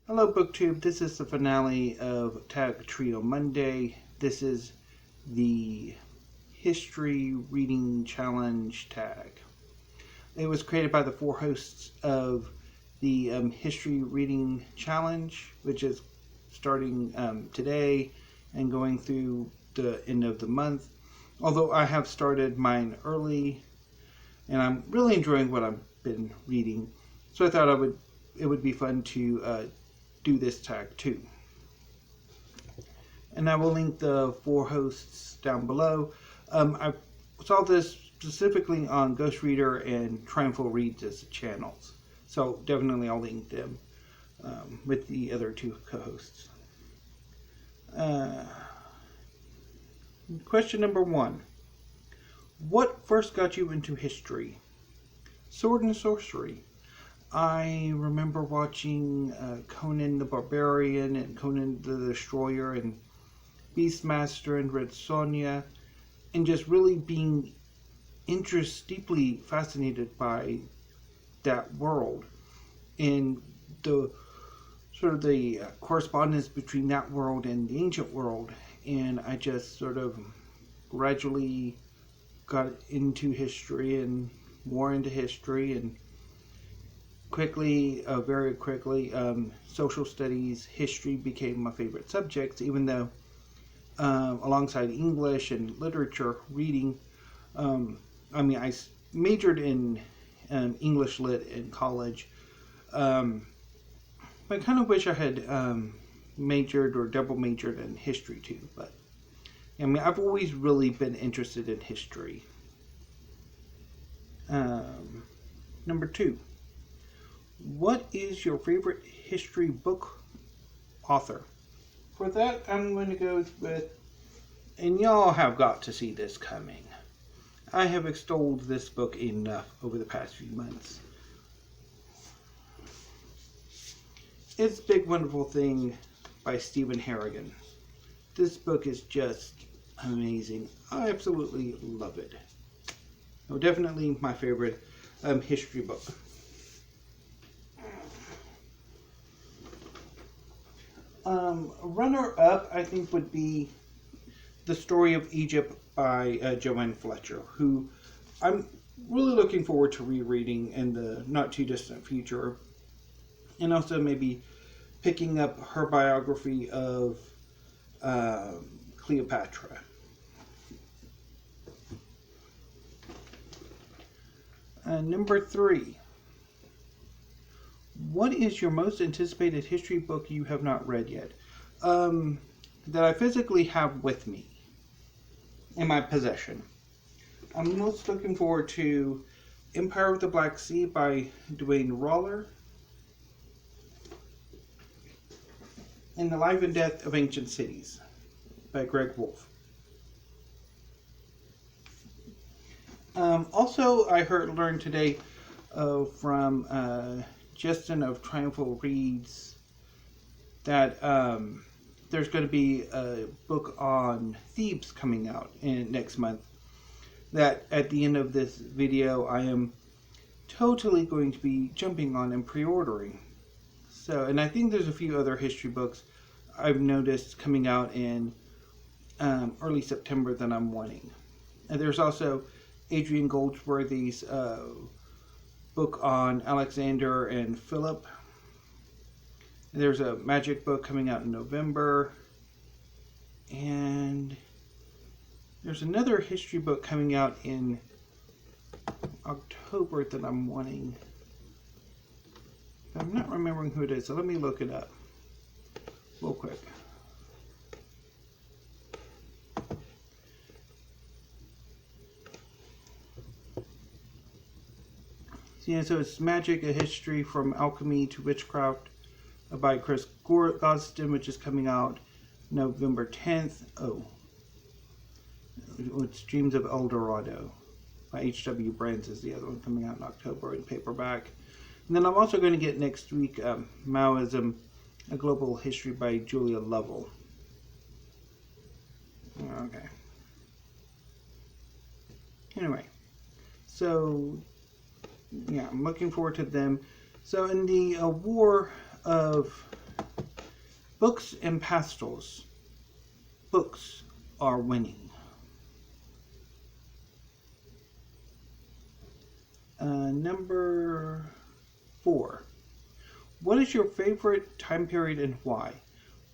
Hello BookTube, this is the finale of Tag Trio Monday. This is the History Reading Challenge tag. It was created by the four hosts of the History Reading Challenge, which is starting today and going through the end of the month. Although I have started mine early and I'm really enjoying what I've been reading, so I thought it would be fun to do this tag too. And I will link the four hosts down below. I saw this specifically on Ghost Reader and Triumphal Reads channels, so definitely I'll link them with the other two co-hosts. Question number 1. What first got you into history? Sword and sorcery. I remember watching Conan the Barbarian and Conan the Destroyer and Beastmaster and Red Sonja, and just really being deeply fascinated by that world and the sort of the correspondence between that world and the ancient world. And I just sort of gradually got into history and more into history, and very quickly, social studies, history became my favorite subjects, even though alongside English and literature reading, I majored in English lit in college, but I kind of wish I had majored or double majored in history too. But I've always really been interested in history. Number 2. What is your favorite history book author? For that, I'm going to go with, and y'all have got to see this coming. I have extolled this book enough over the past few months. It's Big Wonderful Thing by Stephen Harrigan. This book is just amazing. I absolutely love it. Oh, definitely my favorite history book. Runner-up, I think, would be The Story of Egypt by Joann Fletcher, who I'm really looking forward to rereading in the not-too-distant future, and also maybe picking up her biography of Cleopatra. Number 3. What is your most anticipated history book you have not read yet? That I physically have with me in my possession. I'm most looking forward to Empire of the Black Sea by Duane and The Life and Death of Ancient Cities by Greg Wolfe. Also, I learned today from Justin of Triumphal Reads that there's going to be a book on Thebes coming out next month, that at the end of this video I am totally going to be jumping on and pre-ordering. So, and I think there's a few other history books I've noticed coming out in early September that I'm wanting. And there's also Adrian Goldsworthy's book on Alexander and Philip. There's a magic book coming out in November. And there's another history book coming out in October that I'm wanting. I'm not remembering who it is, so let me look it up real quick. Yeah, so it's Magic, A History from Alchemy to Witchcraft by Chris Gosden, which is coming out November 10th. Oh, it's Dreams of El Dorado by H.W. Brands is the other one coming out in October in paperback. And then I'm also going to get next week Maoism, A Global History by Julia Lovell. Okay. Anyway, so yeah, I'm looking forward to them. So in the War of Books and pastels. Books are winning. Number 4. What is your favorite time period and why?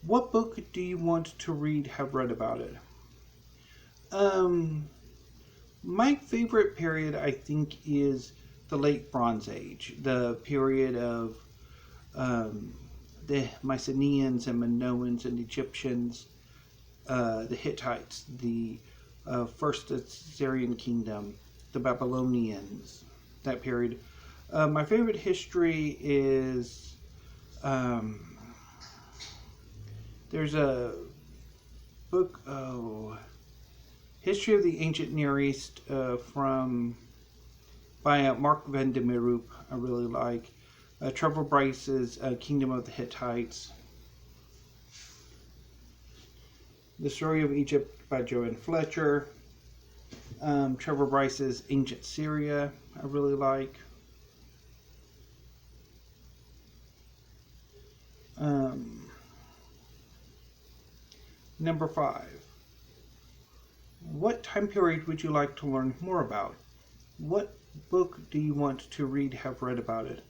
What book do you want to read, have read about it? My favorite period, I think, is the Late Bronze Age, the period of the Macedonians and Minoans and Egyptians, the Hittites, the first Syrian kingdom, the Babylonians, that period. My favorite history is there's a book, History of the Ancient Near East by Mark van de Meerup, I really like. Trevor Bryce's Kingdom of the Hittites. The Story of Egypt by Joann Fletcher. Trevor Bryce's Ancient Syria, I really like. Number 5. What time period would you like to learn more about? What book do you want to read, have read about it?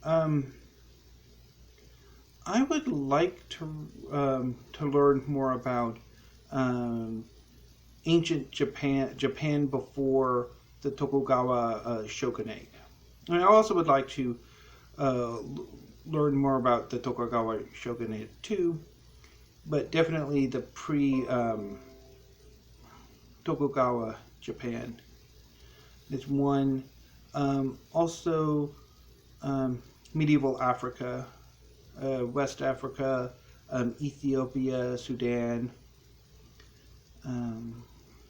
I would like to learn more about ancient Japan before the Tokugawa shogunate. And I also would like to learn more about the Tokugawa shogunate too, but definitely the pre-Tokugawa Japan is one. Also, medieval Africa, West Africa, Ethiopia, Sudan.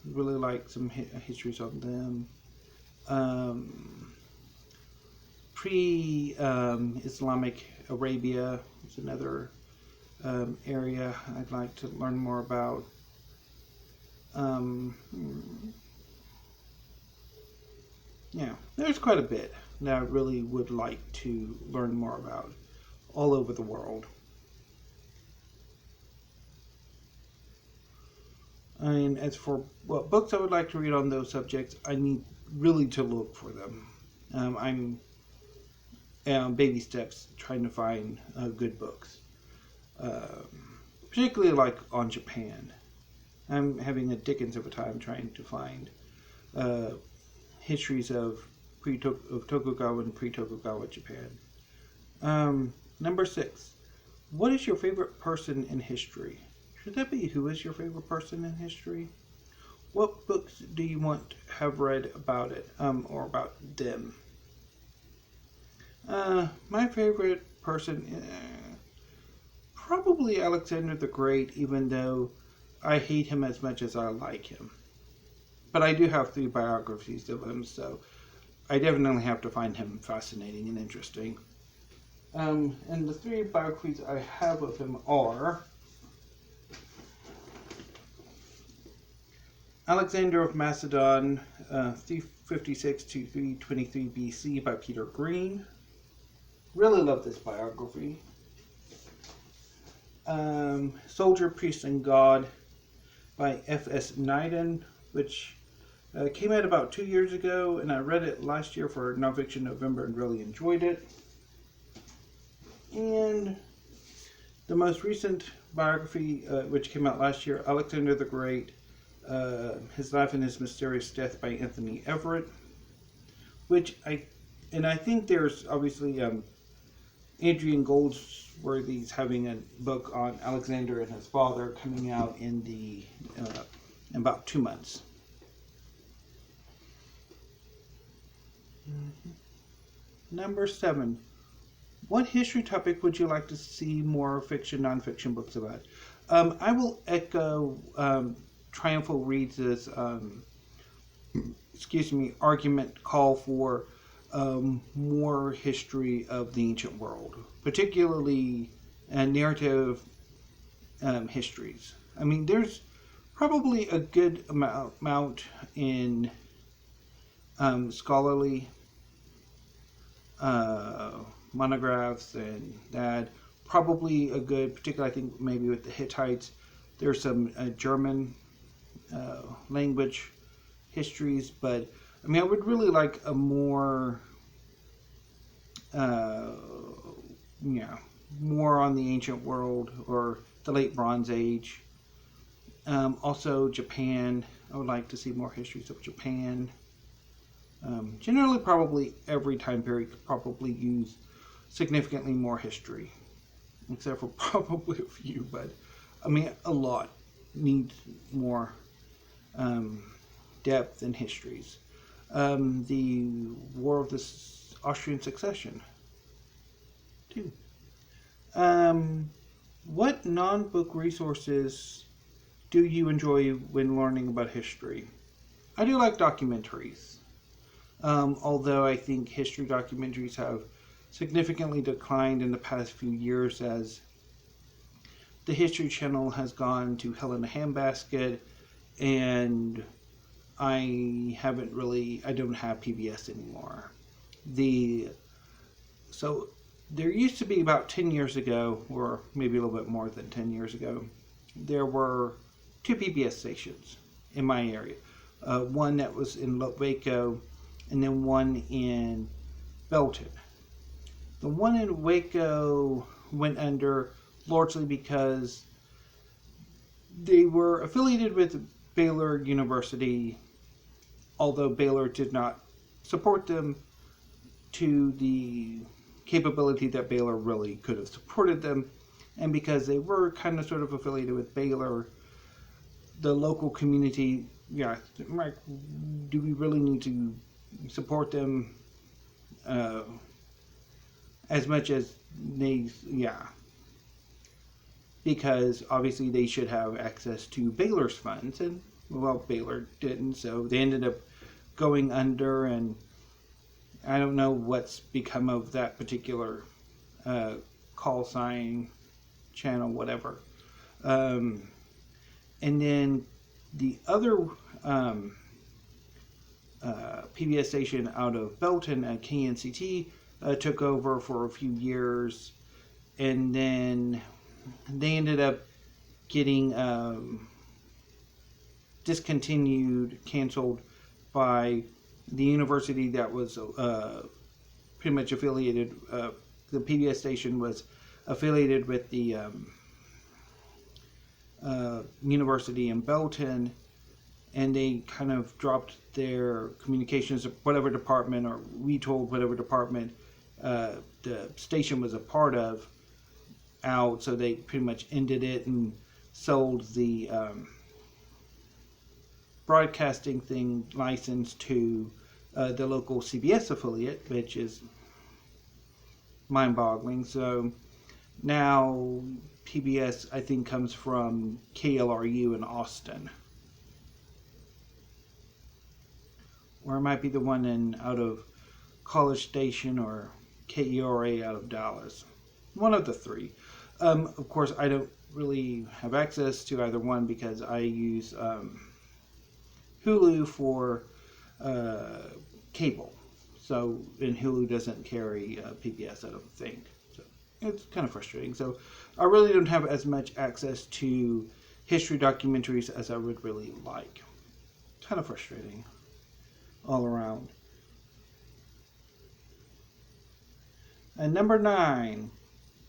Really like some histories on them. Pre-Islamic Arabia is another area I'd like to learn more about. Yeah, there's quite a bit that I really would like to learn more about all over the world. And as for what books I would like to read on those subjects, I need really to look for them. I'm baby steps trying to find good books, particularly like on Japan. I'm having a dickens of a time trying to find histories of Tokugawa and pre-Tokugawa Japan. Number 6. What is your favorite person in history? Should that be who is your favorite person in history? What books do you want to have read about it, or about them? My favorite person, probably Alexander the Great, even though I hate him as much as I like him. But I do have 3 biographies of him, so I definitely have to find him fascinating and interesting. And the 3 biographies I have of him are Alexander of Macedon, 356 to 323 BC by Peter Green. Really love this biography. Soldier, Priest, and God by F.S. Naiden, which came out about 2 years ago, and I read it last year for Nonfiction November and really enjoyed it. And the most recent biography, which came out last year, Alexander the Great, His Life and His Mysterious Death by Anthony Everitt, which I think there's obviously Adrian Goldsworthy's having a book on Alexander and his father coming out in about 2 months. Number 7. What history topic would you like to see more fiction, nonfiction books about? I will echo Triumphal Reads' argument call for more history of the ancient world, particularly narrative histories. I mean, there's probably a good amount in scholarly monographs and that probably a good, particularly I think maybe with the Hittites, there's some German language histories, but I mean I would really like a more more on the ancient world or the late Bronze Age. Also Japan, I would like to see more histories of Japan. Generally probably every time period could probably use significantly more history, except for probably a few, but I mean a lot needs more depth in histories. The War of the Austrian Succession too. What non-book resources do you enjoy when learning about history? I do like documentaries, although I think history documentaries have significantly declined in the past few years as the History Channel has gone to hell in a handbasket, and I don't have PBS anymore. So there used to be about 10 years ago, or maybe a little bit more than 10 years ago, there were 2 PBS stations in my area. One that was in Waco, and then one in Belton. The one in Waco went under largely because they were affiliated with Baylor University, although Baylor did not support them to the capability that Baylor really could have supported them. And because they were kind of sort of affiliated with Baylor, the local community, like, do we really need to support them as much as they, because obviously they should have access to Baylor's funds, and well, Baylor didn't, so they ended up going under, and I don't know what's become of that particular call sign channel, whatever. And then the other PBS station out of Belton at KNCT took over for a few years, and then they ended up getting discontinued, canceled by the university that was pretty much affiliated. The PBS station was affiliated with the university in Belton, and they kind of dropped their communications, whatever department, or we told whatever department the station was a part of, out, so they pretty much ended it and sold the broadcasting thing license to the local CBS affiliate, which is mind-boggling. So now PBS, I think, comes from KLRU in Austin, or it might be the one out of College Station, or KERA out of Dallas. One of the three. Of course, I don't really have access to either one because I use Hulu for cable. So, and Hulu doesn't carry PBS, I don't think. So, it's kind of frustrating. So, I really don't have as much access to history documentaries as I would really like. Kind of frustrating all around. And number 9,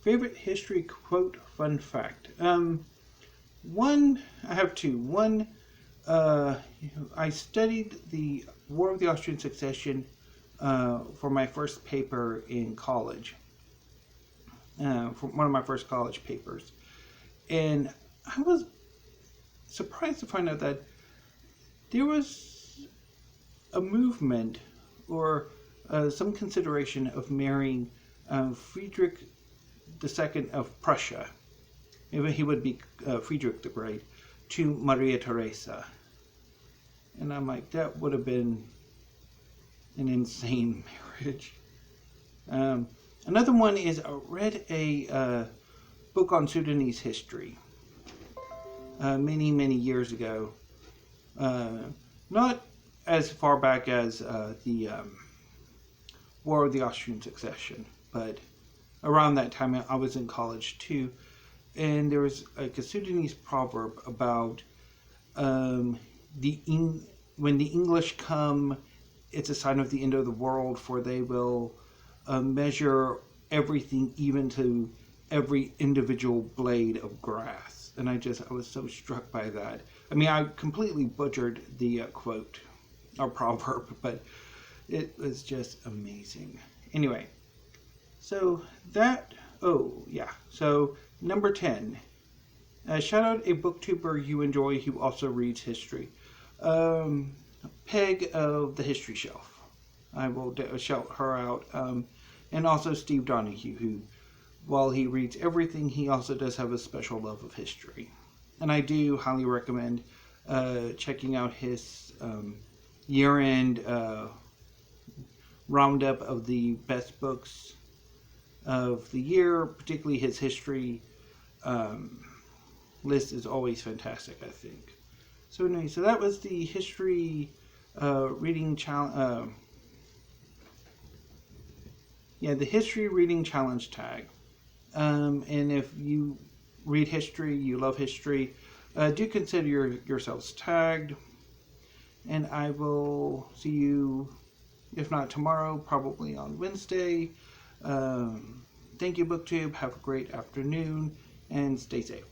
favorite history quote, fun fact. One, I have two. One, I studied the War of the Austrian Succession for my first paper in college, for one of my first college papers. And I was surprised to find out that there was a movement or some consideration of marrying Friedrich II of Prussia. Maybe he would be Friedrich the Great, to Maria Theresa. And I'm like, that would have been an insane marriage. Another one is I read a book on Sudanese history many, many years ago. Not as far back as the War of the Austrian Succession, but around that time I was in college too, and there was like a Sudanese proverb about when the English come, it's a sign of the end of the world, for they will measure everything, even to every individual blade of grass. And I was so struck by that. I mean, I completely butchered the quote or proverb, but it was just amazing. Anyway, so so number 10. Shout out a booktuber you enjoy who also reads history. Peg of the History Shelf. I will shout her out. And also Steve Donahue, who, while he reads everything, he also does have a special love of history. And I do highly recommend checking out his year-end roundup of the best books of the year, particularly his history list is always fantastic, I think. So anyway, so that was the history reading challenge. The history reading challenge tag. And if you read history, you love history, do consider yourselves tagged. And I will see you, if not tomorrow, probably on Wednesday. Thank you, BookTube. Have a great afternoon and stay safe.